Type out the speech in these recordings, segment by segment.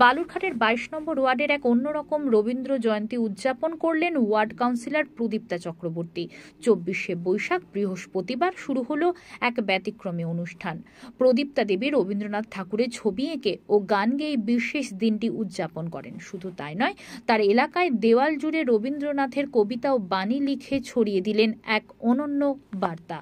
বালুরঘাটের 22 নম্বর ওয়ার্ডের এক অন্যরকম রবীন্দ্র জয়ন্তী উদযাপন করলেন ওয়ার্ড কাউন্সিলর প্রদীপ্তা চক্রবর্তী। 24শে বৈশাখ বৃহস্পতিবার শুরু হলো এক ব্যতিক্রমী অনুষ্ঠান। প্রদীপ্তা দেবী রবীন্দ্রনাথ ঠাকুরের ছবি এঁকে ও গান গেয়ে বিশেষ দিনটি উদযাপন করেন। শুধু তাই নয়, তার এলাকায় দেওয়াল জুড়ে রবীন্দ্রনাথের কবিতা ও বাণী লিখে ছড়িয়ে দিলেন এক অনন্য বার্তা।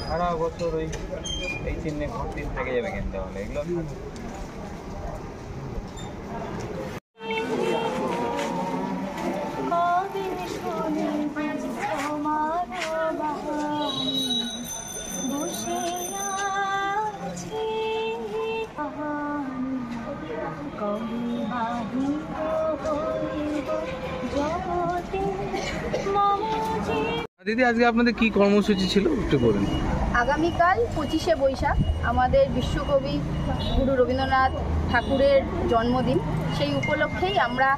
সারা বছর এই চিহ্নে ভর্তি থেকে যাবে, কিন্তু তাহলে এগুলো দিদি, আজকে আপনাদের কি কর্মসূচি ছিল একটু বলুন। আগামীকাল 25শে বৈশাখ আমাদের বিশ্বকবি গুরু রবীন্দ্রনাথ ঠাকুরের জন্মদিন। সেই উপলক্ষেই আমরা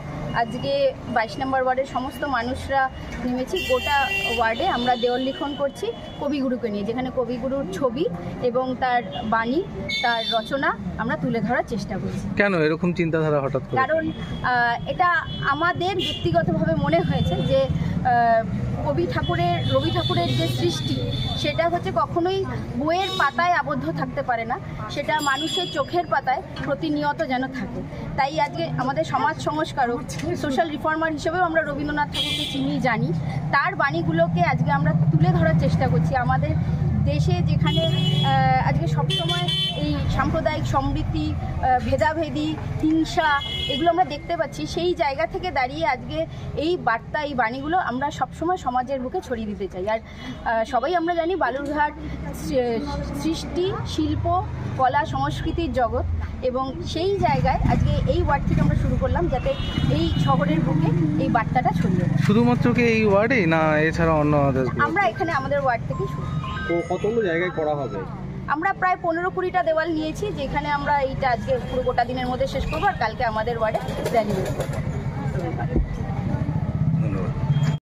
আজকে 22 নম্বর ওয়ার্ডের সমস্ত মানুষরা নেমেছি। গোটা ওয়ার্ডে আমরা দেওয়াল লিখন করছি কবিগুরুকে নিয়ে, যেখানে কবিগুরুর ছবি এবং তার বাণী, তার রচনা আমরা তুলে ধরার চেষ্টা করছি। কেন এরকম চিন্তাধারা হঠাৎ করে? কারণ এটা আমাদের ব্যক্তিগতভাবে মনে হয়েছে যে রবি ঠাকুরের যে সৃষ্টি, সেটা হচ্ছে কখনোই বইয়ের পাতায় আবদ্ধ থাকতে পারে না, সেটা মানুষের চোখের পাতায় প্রতিনিয়ত যেন থাকে। তাই আজকে আমাদের সমাজ সংস্কারক, সোশ্যাল রিফর্মার হিসেবেও আমরা রবীন্দ্রনাথ ঠাকুরকে চিনি, জানি। তার বাণীগুলোকে আজকে আমরা তুলে ধরার চেষ্টা করছি। আমাদের দেশে যেখানে আজকে সবসময় এই সাম্প্রদায়িক সম্প্রীতি, ভেদাভেদি, হিংসা এগুলো আমরা দেখতে পাচ্ছি, সেই জায়গা থেকে দাঁড়িয়ে আজকে এই বার্তা, এই বাণীগুলো আমরা সবসময় সমাজের বুকে ছড়িয়ে দিতে চাই। আর সবাই আমরা জানি বালুরঘাট সৃষ্টি, শিল্প, কলা, সংস্কৃতির জগৎ, এবং সেই জায়গায় আজকে এই ওয়ার্ড থেকে আমরা শুরু করলাম, যাতে এই শহরের বুকে এই বার্তাটা ছড়িয়ে যায়। শুধুমাত্র কি এই ওয়ার্ডে, না এছাড়া অন্য? আমরা এখানে আমাদের ওয়ার্ড থেকেই শুরু। তো কতগুলো জায়গায় করা হবে? আমরা প্রায় 15-20টা দেওয়াল নিয়েছি, যেখানে আমরা এইটা আজকে পুরো গোটা দিনের মধ্যে শেষ করবো, আর কালকে আমাদের ওয়ার্ডে র্যালি বের করবো।